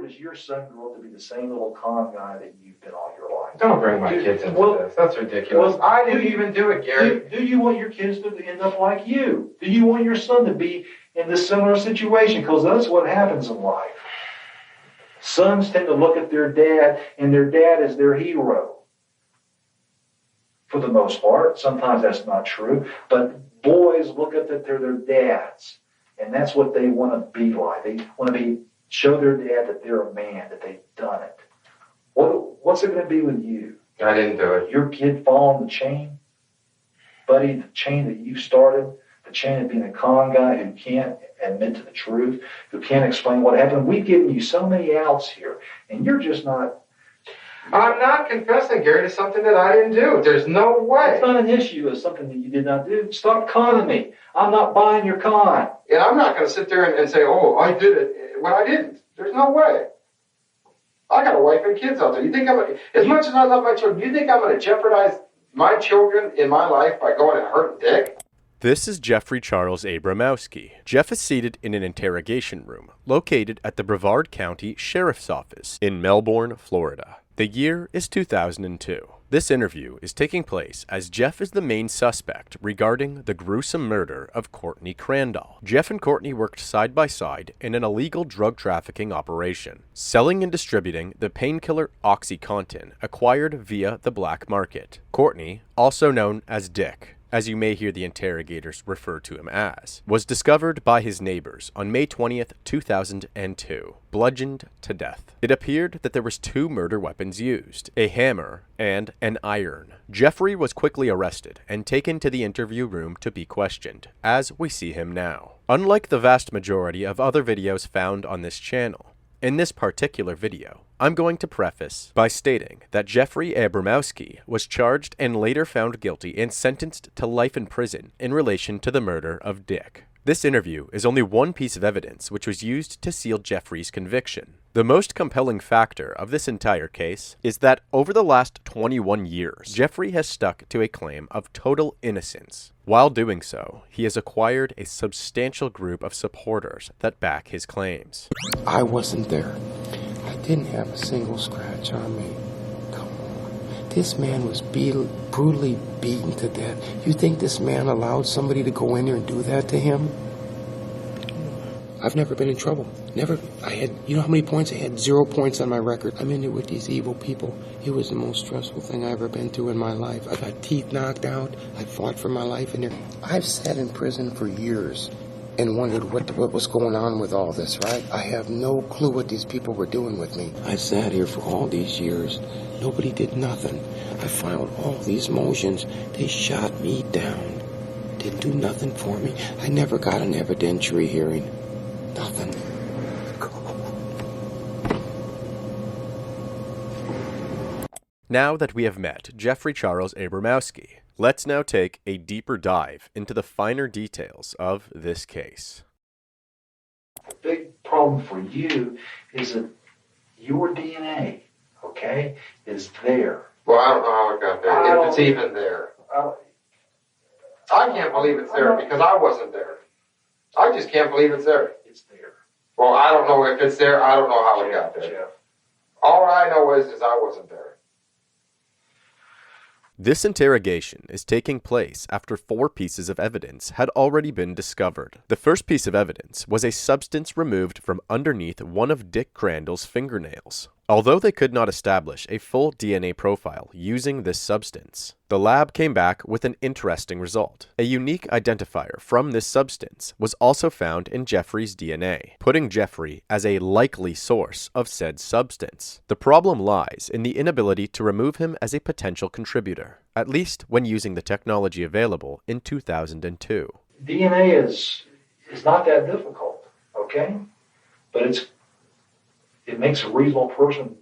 does your son grow up to be the same little con guy that you've been all your life? Don't bring my kids into this. That's ridiculous. I didn't even do it, Gary. Do you want your kids to end up like you? Do you want your son to be in this similar situation? Because that's what happens in life. Sons tend to look at their dad, and their dad is their hero. For the most part. Sometimes that's not true. But boys look at that they're their dads. And that's what they want to be like. They want to show their dad that they're a man, that they've done it. What's it going to be with you? I didn't do it. Your kid following the chain? Buddy, the chain that you started, the chain of being a con guy who can't admit to the truth, who can't explain what happened. We've given you so many outs here, and you're just not... I'm not confessing, Gary, to something that I didn't do. There's no way. It's not an issue of something that you did not do. Stop conning me. I'm not buying your con. And I'm not going to sit there and say, oh, I did it, when I didn't. There's no way. I got a wife and kids out there. You think as much as I love my children, you think I'm going to jeopardize my children in my life by going and hurting Dick? This is Jeffrey Charles Abramowski. Jeff is seated in an interrogation room located at the Brevard County Sheriff's Office in Melbourne, Florida. The year is 2002. This interview is taking place as Jeff is the main suspect regarding the gruesome murder of Courtney Crandall. Jeff and Courtney worked side by side in an illegal drug trafficking operation, selling and distributing the painkiller OxyContin acquired via the black market. Courtney, also known as Dick, as you may hear the interrogators refer to him as, was discovered by his neighbors on May 20th, 2002, bludgeoned to death. It appeared that there was 2 murder weapons used, a hammer and an iron. Jeffrey was quickly arrested and taken to the interview room to be questioned, as we see him now. Unlike the vast majority of other videos found on this channel, in this particular video, I'm going to preface by stating that Jeffrey Abramowski was charged and later found guilty and sentenced to life in prison in relation to the murder of Dick. This interview is only one piece of evidence which was used to seal Jeffrey's conviction. The most compelling factor of this entire case is that over the last 21 years, Jeffrey has stuck to a claim of total innocence. While doing so, he has acquired a substantial group of supporters that back his claims. I wasn't there. I didn't have a single scratch on me. Come on. This man was brutally beaten to death. You think this man allowed somebody to go in there and do that to him? I've never been in trouble. Never. You know how many points? I had 0 points on my record. I'm in there with these evil people. It was the most stressful thing I've ever been through in my life. I got teeth knocked out. I fought for my life in there. I've sat in prison for years and wondered what was going on with all this, right? I have no clue what these people were doing with me. I sat here for all these years. Nobody did nothing. I filed all these motions. They shot me down. Didn't do nothing for me. I never got an evidentiary hearing. Nothing. Now that we have met Jeffrey Charles Abramowski, let's now take a deeper dive into the finer details of this case. The big problem for you is that your DNA, okay, is there. Well, I don't know how it got there, if it's even there. I can't believe it's there because I wasn't there. I just can't believe it's there. It's there. Well, I don't know if it's there. I don't know how it got there. Jeff. All I know is I wasn't there. This interrogation is taking place after 4 pieces of evidence had already been discovered. The first piece of evidence was a substance removed from underneath one of Dick Crandall's fingernails. Although they could not establish a full DNA profile using this substance, the lab came back with an interesting result. A unique identifier from this substance was also found in Jeffrey's DNA, putting Jeffrey as a likely source of said substance. The problem lies in the inability to remove him as a potential contributor, at least when using the technology available in 2002. DNA is not that difficult, okay? But it makes a reasonable person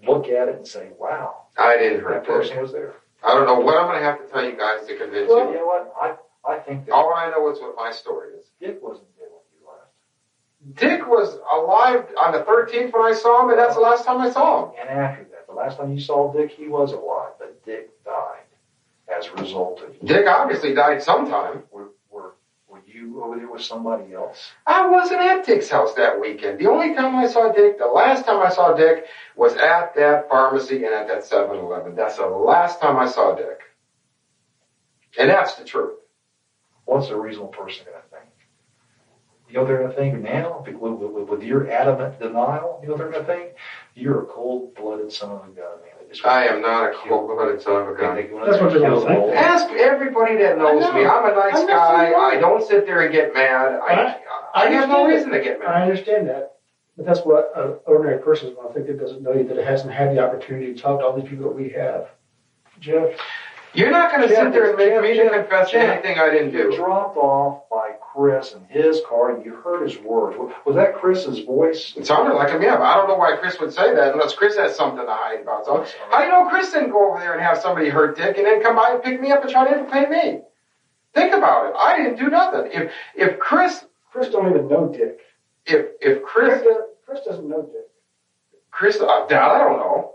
look at it and say, wow, I didn't hurt that person was there. I don't know what I'm going to have to tell you guys to convince Well, you. you know what? I think that All I know is what my story is. Dick wasn't dead when you left. Dick was alive on the 13th when I saw him, and that's the last time I saw him. And after that, the last time you saw Dick, he was alive, but Dick died as a result of you. Dick obviously died sometime. Were you over there with somebody else? I wasn't at Dick's house that weekend. The only time I saw Dick, the last time I saw Dick was at that pharmacy and at that 7-Eleven. That's the last time I saw Dick. And that's the truth. What's a reasonable person going to think? You know what they're going to think now? With your adamant denial, you know what they're going to think? You're a cold-blooded son of a gun, man. I am not a cold-blooded son of a gun. That's what they're going to think. Ask everybody that knows me. I'm a nice guy. I don't sit there and get mad. I have no reason to get mad. I understand that. But that's what an ordinary person is going to think that doesn't know you, that hasn't had the opportunity to talk to all these people that we have. Jeff? You're not going to sit there and make me to confess to anything I didn't do. You dropped off by Chris in his car, and you heard his words. Was that Chris's voice? It sounded like him, yeah, but I don't know why Chris would say that unless Chris has something to hide about. So, how do you know Chris didn't go over there and have somebody hurt Dick and then come by and pick me up and try to implicate me? Think about it. I didn't do nothing. If Chris don't even know Dick. If Chris doesn't know Dick. I don't know.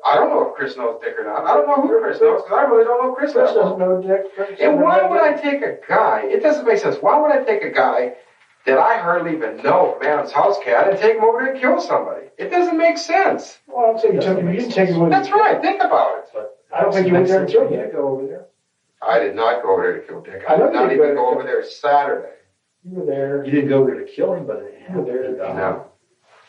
I don't know if Chris knows Dick or not. I don't know who Chris knows because I really don't know Chris. Chris doesn't know Dick. And why would I take a guy? It doesn't make sense. Why would I take a guy that I hardly even know, man's house cat, and take him over there and kill somebody? It doesn't make sense. Well, I'm saying you didn't take him over. That's right. Think about it. But I don't think you went there and killed him. You didn't go over there. I did not go over there to kill Dick. I did not even go over there Saturday. You were there. You didn't go there to kill him, but you were there to die. No.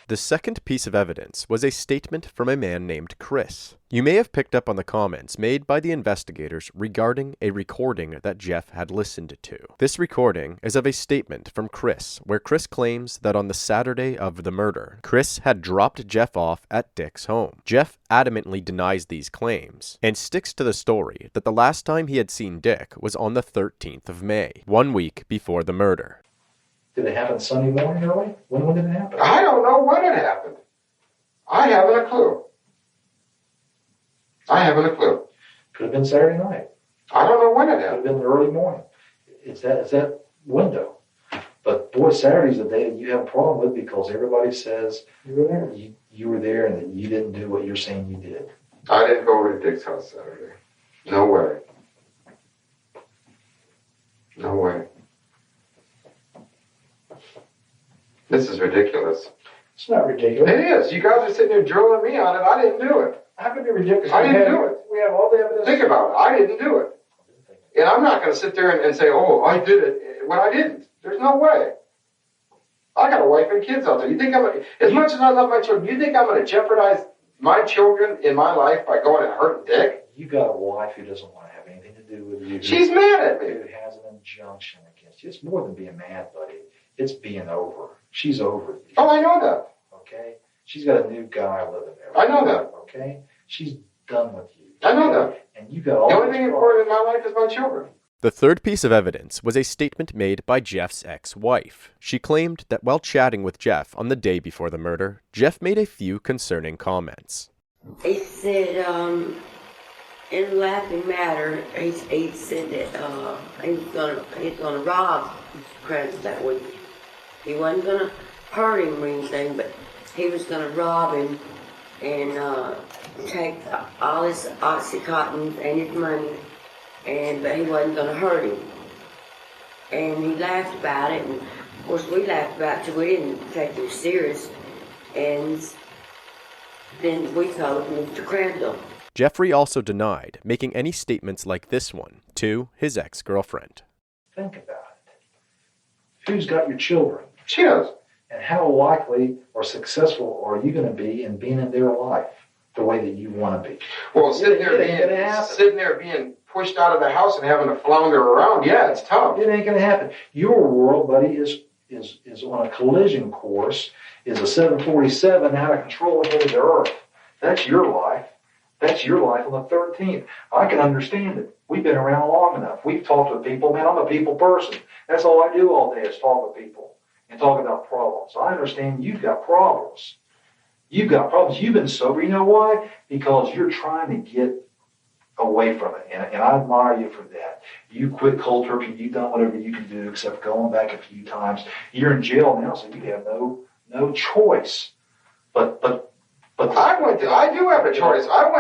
The second piece of evidence was a statement from a man named Chris. You may have picked up on the comments made by the investigators regarding a recording that Jeff had listened to. This recording is of a statement from Chris, where Chris claims that on the Saturday of the murder, Chris had dropped Jeff off at Dick's home. Jeff adamantly denies these claims and sticks to the story that the last time he had seen Dick was on the 13th of May, 1 week before the murder. Did it happen Sunday morning early? When did it happen? I don't know when it happened. I haven't a clue. Could have been Saturday night. I don't know when it Could have happened. been the early morning. It's that window. But boy, Saturday's the day that you have a problem with because everybody says You were there. You were there and that you didn't do what you're saying you did. I didn't go over to Dick's house Saturday. No way. No way. This is ridiculous. It's not ridiculous. It is. You guys are sitting there drilling me on it. I didn't do it. How could it be ridiculous? I didn't do it. We have all the evidence. Think about it. I didn't do it. And I'm not going to sit there and say, oh, I did it when I didn't. There's no way. I got a wife and kids out there. You think as much as I love my children, you think I'm going to jeopardize my children in my life by going and hurting Dick? You got a wife who doesn't want to have anything to do with you. She's mad at me. Who has an injunction against you. It's more than being mad, buddy. It's being over. She's over you. Oh, I know that. Okay? She's got a new guy living there. I know that. Okay? She's done with you. I know that. And you got all The only this thing problem. important in my life is my children. The third piece of evidence was a statement made by Jeff's ex-wife. She claimed that while chatting with Jeff on the day before the murder, Jeff made a few concerning comments. He said, in a laughing matter, he said that he's gonna rob Mr. Krantz that week. He wasn't gonna hurt him or anything, but he was gonna rob him and take all his Oxycontin and his money, but he wasn't gonna hurt him. And he laughed about it, and of course we laughed about it too. We didn't take it serious. And then we told Mr. Crandall. Jeffrey also denied making any statements like this one to his ex-girlfriend. Think about it. Who's got your children? She does. And how likely or successful are you going to be in being in their life the way that you want to be? Well, sitting there being pushed out of the house and having to flounder around, yeah, it's tough. It ain't going to happen. Your world, buddy, is on a collision course, is a 747 out of control into the earth. That's your life. That's your life on the 13th. I can understand it. We've been around long enough. We've talked with people. Man, I'm a people person. That's all I do all day is talk with people and talk about problems. I understand you've got problems. You've got problems. You've been sober. You know why? Because you're trying to get away from it. And I admire you for that. You quit cold turkey. You've done whatever you can do except going back a few times. You're in jail now, so you have no choice. But I do have a choice. I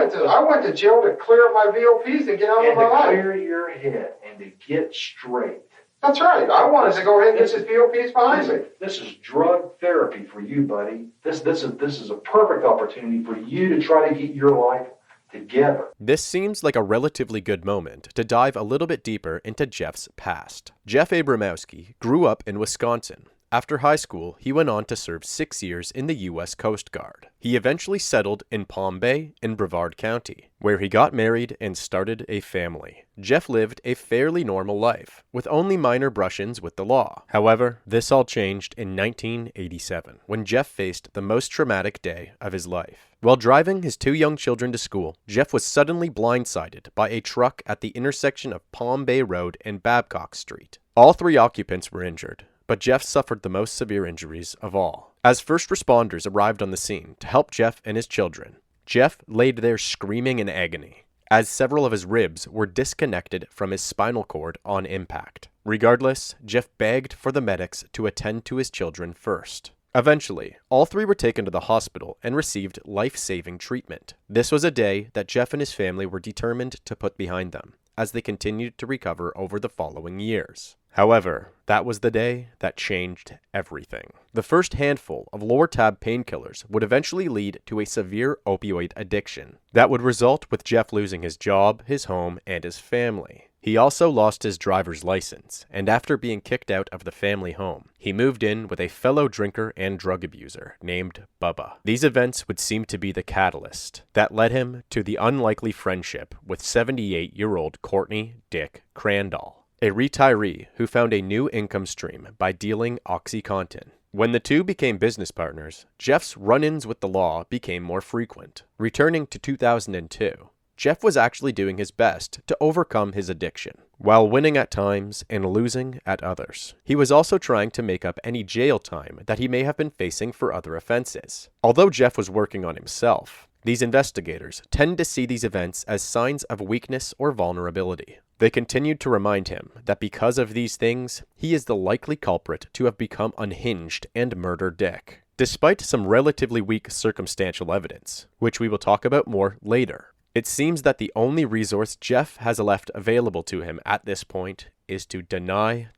went to jail to clear my VOPs and get out of my life. To clear your head and to get straight. That's right. I wanted to go ahead and get this POPs behind me. This is drug therapy for you, buddy. This is a perfect opportunity for you to try to get your life together. This seems like a relatively good moment to dive a little bit deeper into Jeff's past. Jeff Abramowski grew up in Wisconsin. After high school, he went on to serve 6 years in the U.S. Coast Guard. He eventually settled in Palm Bay in Brevard County, where he got married and started a family. Jeff lived a fairly normal life, with only minor brush-ins with the law. However, this all changed in 1987, when Jeff faced the most traumatic day of his life. While driving his 2 young children to school, Jeff was suddenly blindsided by a truck at the intersection of Palm Bay Road and Babcock Street. All 3 occupants were injured, but Jeff suffered the most severe injuries of all. As first responders arrived on the scene to help Jeff and his children, Jeff laid there screaming in agony, as several of his ribs were disconnected from his spinal cord on impact. Regardless, Jeff begged for the medics to attend to his children first. Eventually, all 3 were taken to the hospital and received life-saving treatment. This was a day that Jeff and his family were determined to put behind them, as they continued to recover over the following years. However, that was the day that changed everything. The first handful of lower tab painkillers would eventually lead to a severe opioid addiction that would result with Jeff losing his job, his home, and his family. He also lost his driver's license, and after being kicked out of the family home, he moved in with a fellow drinker and drug abuser named Bubba. These events would seem to be the catalyst that led him to the unlikely friendship with 78-year-old Courtney Dick Crandall, a retiree who found a new income stream by dealing OxyContin. When the two became business partners, Jeff's run-ins with the law became more frequent. Returning to 2002, Jeff was actually doing his best to overcome his addiction, while winning at times and losing at others. He was also trying to make up any jail time that he may have been facing for other offenses. Although Jeff was working on himself, these investigators tend to see these events as signs of weakness or vulnerability. They continued to remind him that because of these things, he is the likely culprit to have become unhinged and murdered Dick, despite some relatively weak circumstantial evidence, which we will talk about more later. It seems that the only resource Jeff has left available to him at this point is to deny.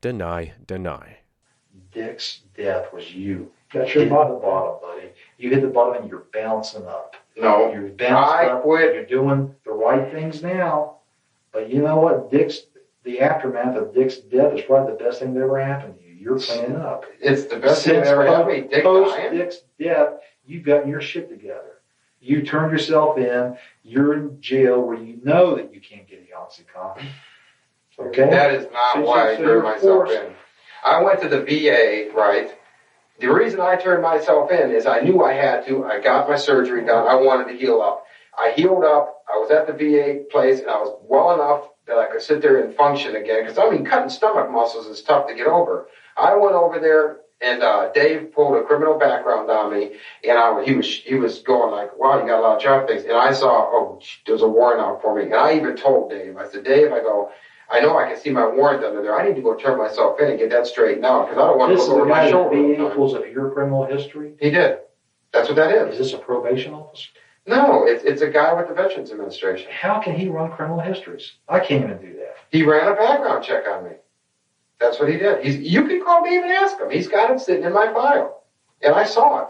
Dick's death was you. That's your hit the bottom, buddy. You hit the bottom and you're bouncing up. No, You're bouncing up. quit. You're doing the right things now. But you know what? The aftermath of Dick's death is probably the best thing that ever happened to you. You're cleaning up. It's the best thing that ever happened to me. Dick Post dying? Dick's death, you've gotten your shit together. You turned yourself in. You're in jail where you know that you can't get the OxyContin. Okay? That is not why I so turned you're myself forced. in. I went to the VA, right? The reason I turned myself in is I knew I had to. I got my surgery done. I wanted to heal up. I healed up. I was at the VA place, and I was well enough that I could sit there and function again. Because, cutting stomach muscles is tough to get over. I went over there, and Dave pulled a criminal background on me, and he was going like, wow, you got a lot of job things. And I saw, there's a warrant out for me. And I even told Dave, I said, Dave, I know I can see my warrant under there. I need to go turn myself in and get that straightened out because I don't want to This is look over the my guy that shoulder. all the VA time. pulls up your criminal history. He did. That's what that Is is. this a probation officer? No, it's a guy with the Veterans Administration. How can he run criminal histories? I can't even do that. He ran a background check on me. That's what he did. You can call Dave and ask him. He's got it sitting in my file. And I saw it.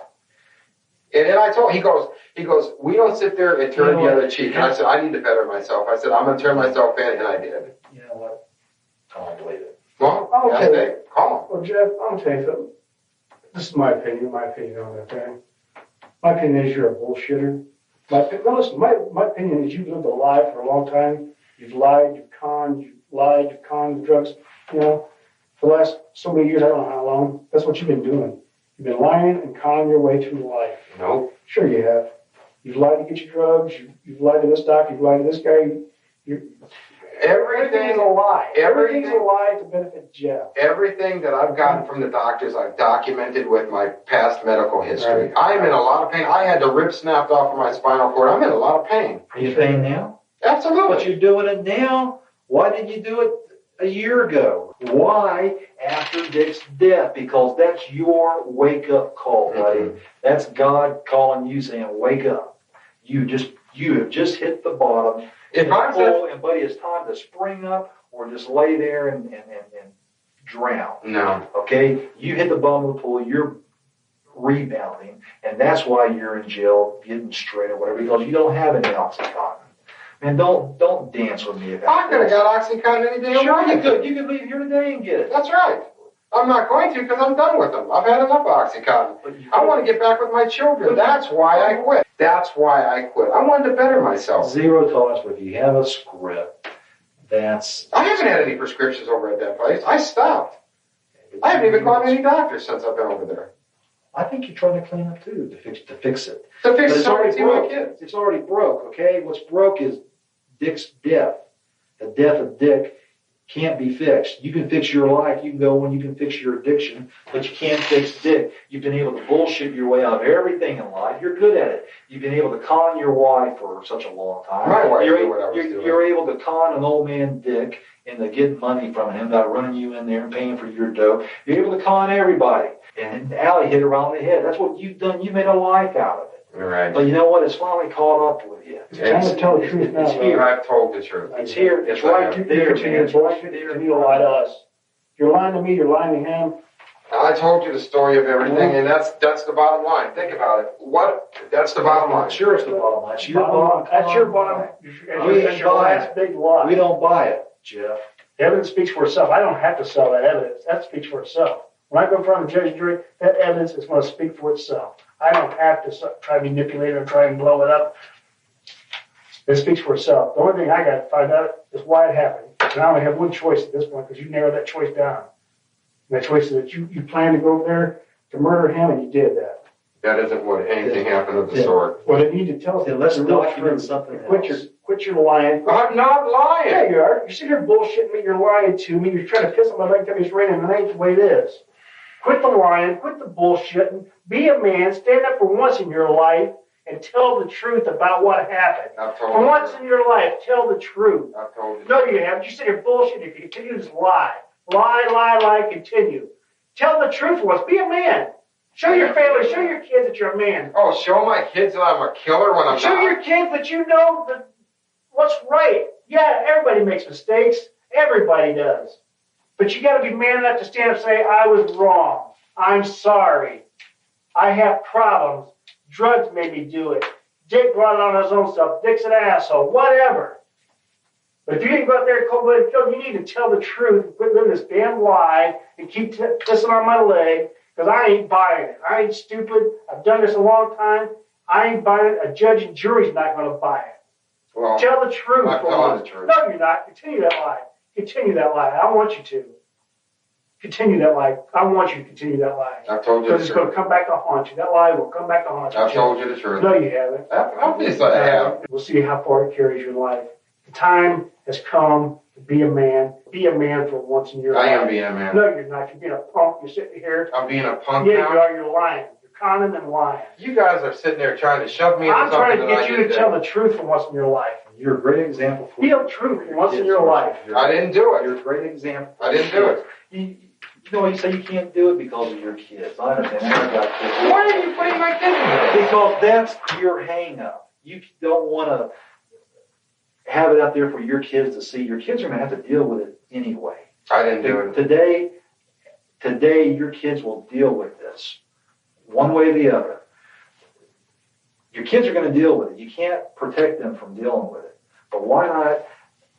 And then I told he goes, we don't sit there and turn the other cheek. And I said, I need to better myself. I said, I'm going to turn myself in, and I did. You know what? I don't believe it. Well, Okay. that's it. Call him. Well, Jeff, I'm gonna tell you something. This is my opinion on that thing. My opinion is you're a bullshitter. My opinion is you've lived a lie for a long time. You've lied, you've conned drugs, for the last so many years, I don't know how long. That's what you've been doing. You've been lying and conning your way through life. No. Sure you have. You've lied to get your drugs, you've lied to this doctor, you've lied to this guy. Everything's a lie. Everything's a lie to benefit Jeff. Everything that I've gotten from the doctors, I've documented with my past medical history. Right. I'm in a lot of pain. I had the rib snapped off of my spinal cord. I'm in a lot of pain. Are you paying now? Absolutely. But you're doing it now. Why didn't you do it a year ago? Why after Dick's death? Because that's your wake-up call, buddy. Mm-hmm. That's God calling you saying, wake up. You have just hit the bottom. If I said, And buddy, it's time to spring up or just lay there and drown. No. Okay? You hit the bottom of the pool, you're rebounding, and that's why you're in jail getting straight or whatever, because you don't have any Oxycontin. Man, don't dance with me about I could have got Oxycontin any day. Sure, you could. You could leave here today and get it. That's right. I'm not going to because I'm done with them. I've had enough Oxycontin. I want to get back with my children. That's why I quit. That's why I quit. I wanted to better myself. Zero tolerance, but if you have a script, that's... I haven't had any prescriptions over at that place. I stopped. I haven't even gone to any doctors since I've been over there. I think you're trying to clean up too, to fix it. To fix But it, it's already to my broke. kids. It's already broke, okay? What's broke is Dick's death. The death of Dick can't be fixed. You can fix your life, you can go and you can fix your addiction, but you can't fix Dick. You've been able to bullshit your way out of everything in life. You're good at it. You've been able to con your wife for such a long time. My wife knew what I was doing. You're able to con an old man Dick into getting money from him by running you in there and paying for your dough. You're able to con everybody. And Allie hit around the head. That's what you've done. You made a life out of it. Right. But you know what? It's finally caught up with you. It's time to tell the truth now. It's here. I've told the truth. It's here. It's right there, man. It's right there. Continue to lie to us. You're lying to me. You're lying to him. I told you the story of everything, and that's the bottom line. Think about it. That's the bottom line. Sure, it's the bottom line. It's your bottom. That's your bottom. That's your last big lie. We don't buy it, Jeff. The evidence speaks for itself. I don't have to sell that evidence. That speaks for itself. When I go in front of a judge and jury, that evidence is going to speak for itself. I don't have to try to manipulate it or try and blow it up. It speaks for itself. The only thing I got to find out is why it happened. And I only have one choice at this point because you narrowed that choice down. And that choice is that you plan to go over there to murder him, and you did that. That isn't what anything happened of the sort. Well, they need to tell us. Then let's the real document truth. something Quit your lying. I'm not lying. Yeah, you are. You're sitting here bullshitting me. You're lying to me. You're trying to piss on my leg and tell me it's raining, and that ain't the way it is. Quit the lying. Quit the bullshitting. Be a man. Stand up for once in your life and tell the truth about what happened. I've told For you. once in your life, tell the truth. I've told you. No, you haven't. You sit here bullshitting. If you continue to lie, lie, continue. Tell the truth for once. Be a man. Show your family. Show your kids that you're a man. Oh, show my kids that I'm a killer when I'm Show not. your kids that you know that what's right. Yeah, everybody makes mistakes. Everybody does. But you got to be man enough to stand up and say, I was wrong. I'm sorry. I have problems. Drugs made me do it. Dick brought it on his own self. Dick's an asshole. Whatever. But if you didn't go out there and cold-blooded kill, you need to tell the truth and quit living this damn lie and keep pissing on my leg because I ain't buying it. I ain't stupid. I've done this a long time. I ain't buying it. A judge and jury's not going to buy it. Well, Tell the truth. I'm telling the truth. No, you're not. Continue that lie. Continue that lie. I want you to. Continue that lie. I want you to continue that lie. I've told you Because the it's going truth. to come back to haunt you. That lie will come back to haunt you. I've told you the truth. No, you haven't. Obviously I have. We'll see how far it carries your life. The time has come to be a man. Be a man for once in your life. I am being a man. No, you're not. You're being a punk. You're sitting here. I'm being a punk Yeah, now. you are. You're lying. You're conning and lying. You guys are sitting there trying to shove me into I'm something trying to that get I you didn't to tell do. the truth for once in your life. You're a great example for Be the truth for once in your life. I didn't do You're it. a great example. I didn't do it. You know, you say you can't do it because of your kids. I understand. I got kids. Why are you putting my kids in this? Because that's your hang-up. You don't want to have it out there for your kids to see. Your kids are going to have to deal with it anyway. I didn't do it. Today, your kids will deal with this one way or the other. Your kids are going to deal with it. You can't protect them from dealing with it. But why not,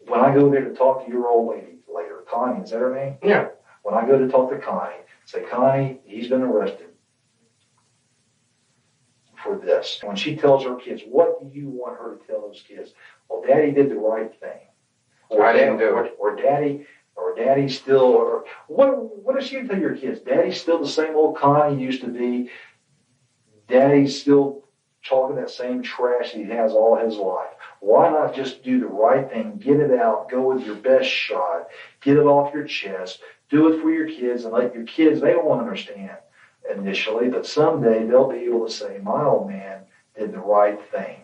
when I go there to talk to your old lady later, Connie, is that her name? Yeah. When I go to talk to Connie, say, Connie, he's been arrested for this. When she tells her kids, what do you want her to tell those kids? Well, Daddy did the right thing. I didn't do it. Or Daddy still, or what does she tell your kids? Daddy's still the same old Connie used to be. Daddy's still talking that same trash he has all his life. Why not just do the right thing, get it out, go with your best shot, get it off your chest, do it for your kids, and let your kids, they won't understand initially, but someday they'll be able to say, my old man did the right thing.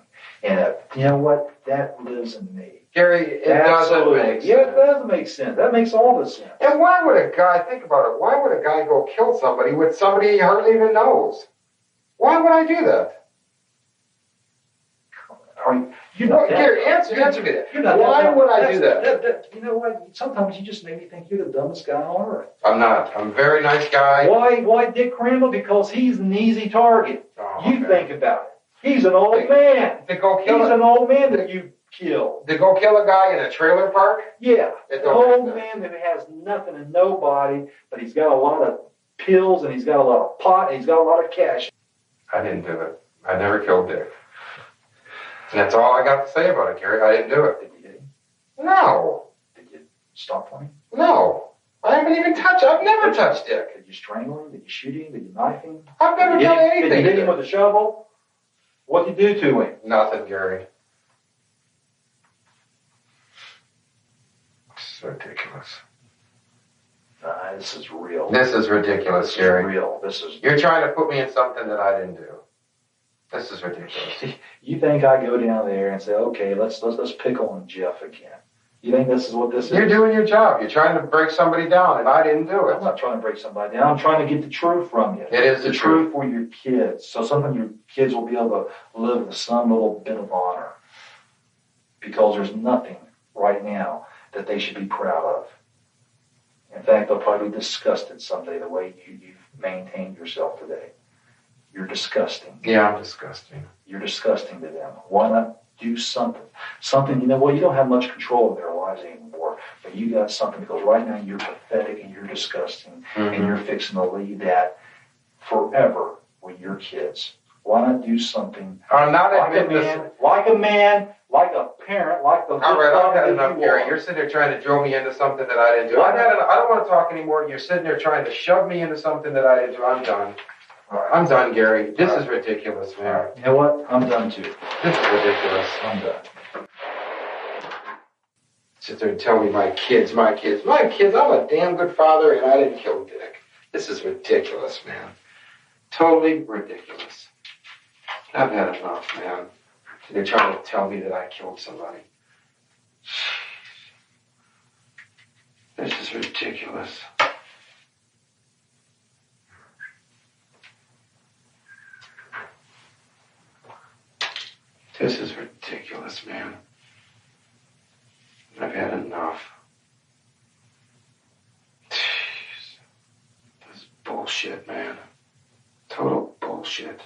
And you know what? That lives in me. Gary, it doesn't make sense. Yeah, it does make sense. That makes all the sense. And why would a guy, think about it, why would a guy go kill somebody with somebody he hardly even knows? Why would I do that? You're not that. Gary, answer me that. You're not Why that. would I do that? You know what? Sometimes you just make me think you're the dumbest guy on earth. I'm not. I'm a very nice guy. Why Dick Crandall? Because he's an easy target. Oh, You okay. think about it. He's an old man. To go He's kill an old man that you killed. To go kill a guy in a trailer park? Yeah, It an don't old make man that has nothing and nobody, but he's got a lot of pills and he's got a lot of pot and he's got a lot of cash. I didn't do it. I never killed Dick. And that's all I got to say about it, Gary. I didn't do it. Did you hit him? No. Did you stop for him? No. I haven't even touched. I've never touched Dick. Did you strangle him? Did you shoot him? Did you knife him? I've never Did you done hit him? anything. Did you hit him with a shovel? What did you do to him? Nothing, Gary. It's ridiculous. This is real. This is ridiculous, This is Gary. real. This is. You're trying to put me in something that I didn't do. This is ridiculous. You think I go down there and say, okay, let's pick on Jeff again? You think this is what this is? You're doing your job. You're trying to break somebody down, and I didn't do I'm it. not trying to break somebody down. I'm trying to get the truth from you. It is the the truth for your kids. So something your kids will be able to live with some little bit of honor. Because there's nothing right now that they should be proud of. In fact, they'll probably be disgusted someday the way you've maintained yourself today. You're disgusting. Yeah, I'm disgusting. You're disgusting to them. Why not do something? Something, you know what, you don't have much control of their lives anymore, but you got something because right now you're pathetic and you're disgusting and you're fixing to leave that forever with your kids. Why not do something I'm not like a admitting this. man, like a parent, like the All right, I've had that enough, you Gary. are. You're sitting there trying to drill me into something that I didn't do. I've had enough. I don't want to talk anymore. You're sitting there trying to shove me into something that I didn't do. I'm done. All right. I'm done, Gary. This is ridiculous, All man. right. You know what? I'm done too. This is ridiculous. I'm done. Sit there and tell me my kids. I'm a damn good father, and I didn't kill Dick. This is ridiculous, man. Totally ridiculous. I've had enough, man. They're trying to tell me that I killed somebody. This is ridiculous. This is ridiculous, man. I've had enough. Jeez. This is bullshit, man. Total bullshit.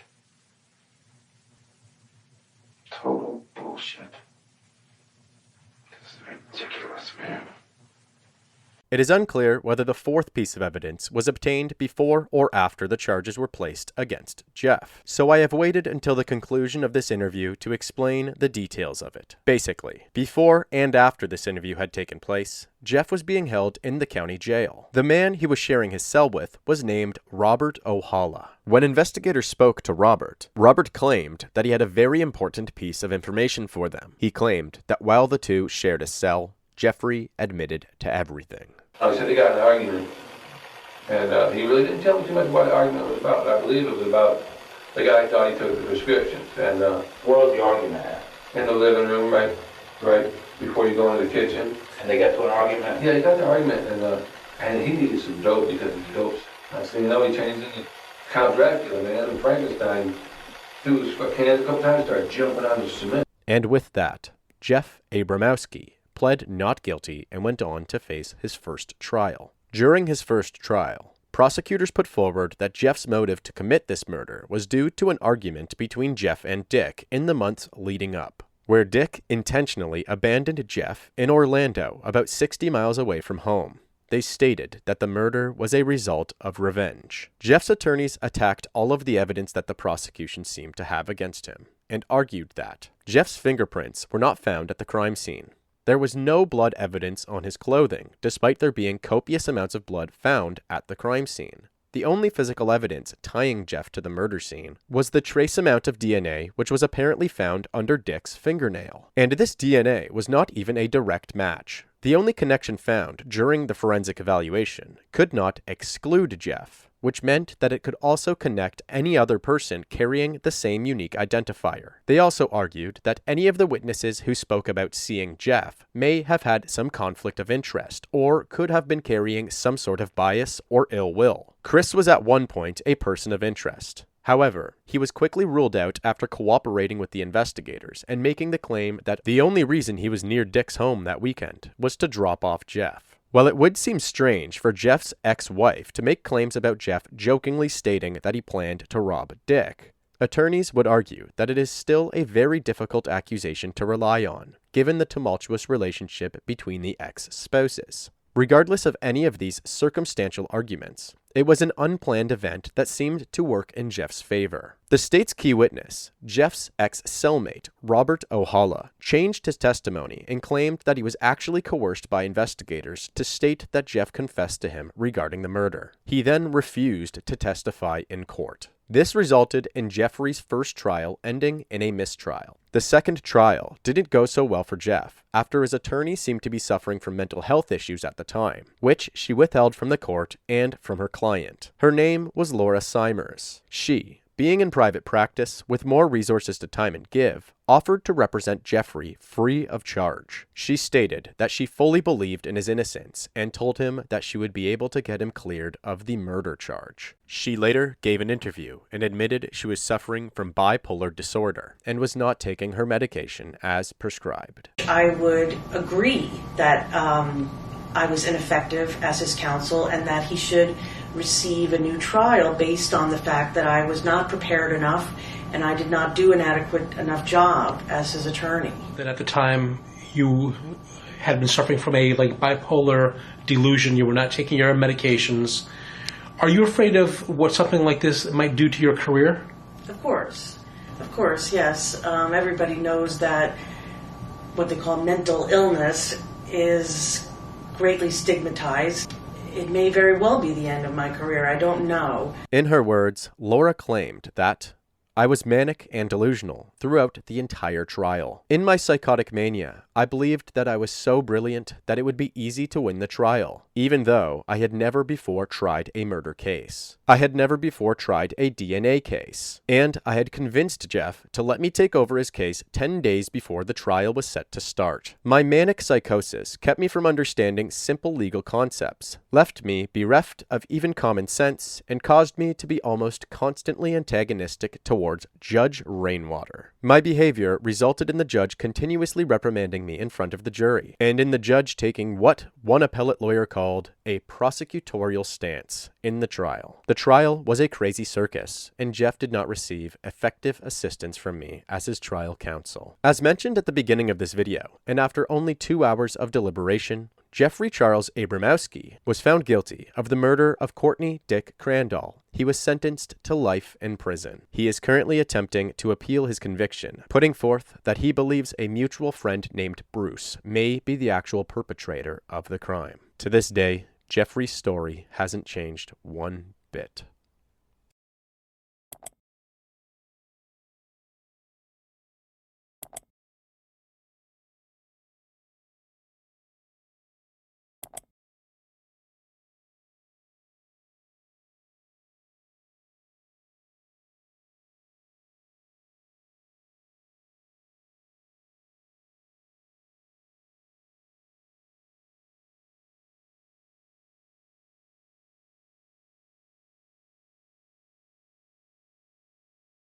Total bullshit. This is ridiculous, man. It is unclear whether the fourth piece of evidence was obtained before or after the charges were placed against Jeff, so I have waited until the conclusion of this interview to explain the details of it. Basically, before and after this interview had taken place, Jeff was being held in the county jail. The man he was sharing his cell with was named Robert O'Hala. When investigators spoke to Robert claimed that he had a very important piece of information for them. He claimed that while the two shared a cell, Jeffrey admitted to everything. So they got in an argument, and he really didn't tell me too much what the argument was about, but I believe it was about the guy thought he took the prescriptions, and Where was the argument at? in the living room, right before you go into the kitchen. And they got to an argument? Yeah, he got the argument, and he needed some dope because he's dopes. I said, you know, he changed into Count Dracula, man, and Frankenstein threw his hands a couple times, started jumping on the cement. And with that, Jeff Abramowski pled not guilty and went on to face his first trial. During his first trial, prosecutors put forward that Jeff's motive to commit this murder was due to an argument between Jeff and Dick in the months leading up, where Dick intentionally abandoned Jeff in Orlando, about 60 miles away from home. They stated that the murder was a result of revenge. Jeff's attorneys attacked all of the evidence that the prosecution seemed to have against him, and argued that Jeff's fingerprints were not found at the crime scene. There was no blood evidence on his clothing, despite there being copious amounts of blood found at the crime scene. The only physical evidence tying Jeff to the murder scene was the trace amount of DNA which was apparently found under Dick's fingernail. And this DNA was not even a direct match. The only connection found during the forensic evaluation could not exclude Jeff, which meant that it could also connect any other person carrying the same unique identifier. They also argued that any of the witnesses who spoke about seeing Jeff may have had some conflict of interest or could have been carrying some sort of bias or ill will. Chris was at one point a person of interest. However, he was quickly ruled out after cooperating with the investigators and making the claim that the only reason he was near Dick's home that weekend was to drop off Jeff. While it would seem strange for Jeff's ex-wife to make claims about Jeff jokingly stating that he planned to rob Dick, attorneys would argue that it is still a very difficult accusation to rely on, given the tumultuous relationship between the ex-spouses. Regardless of any of these circumstantial arguments, it was an unplanned event that seemed to work in Jeff's favor. The state's key witness, Jeff's ex-cellmate, Robert O'Halla, changed his testimony and claimed that he was actually coerced by investigators to state that Jeff confessed to him regarding the murder. He then refused to testify in court. This resulted in Jeffrey's first trial ending in a mistrial. The second trial didn't go so well for Jeff, after his attorney seemed to be suffering from mental health issues at the time, which she withheld from the court and from her client. Her name was Laura Simers. She, being in private practice with more resources to time and give, offered to represent Jeffrey free of charge. She stated that she fully believed in his innocence and told him that she would be able to get him cleared of the murder charge. She later gave an interview and admitted she was suffering from bipolar disorder and was not taking her medication as prescribed. I would agree that I was ineffective as his counsel and that he should receive a new trial based on the fact that I was not prepared enough and I did not do an adequate enough job as his attorney. That at the time you had been suffering from a bipolar delusion, you were not taking your medications. Are you afraid of what something like this might do to your career? Of course, yes. Everybody knows that what they call mental illness is greatly stigmatized. It may very well be the end of my career. I don't know. In her words, Laura claimed that I was manic and delusional throughout the entire trial. In my psychotic mania, I believed that I was so brilliant that it would be easy to win the trial, even though I had never before tried a murder case. I had never before tried a DNA case, and I had convinced Jeff to let me take over his case 10 days before the trial was set to start. My manic psychosis kept me from understanding simple legal concepts, left me bereft of even common sense, and caused me to be almost constantly antagonistic towards Judge Rainwater. My behavior resulted in the judge continuously reprimanding me in front of the jury, and in the judge taking what one appellate lawyer called a prosecutorial stance in the trial. The trial was a crazy circus, and Jeff did not receive effective assistance from me as his trial counsel. As mentioned at the beginning of this video, and after only 2 hours of deliberation, Jeffrey Charles Abramowski was found guilty of the murder of Courtney Dick Crandall. He was sentenced to life in prison. He is currently attempting to appeal his conviction, putting forth that he believes a mutual friend named Bruce may be the actual perpetrator of the crime. To this day, Jeffrey's story hasn't changed one bit.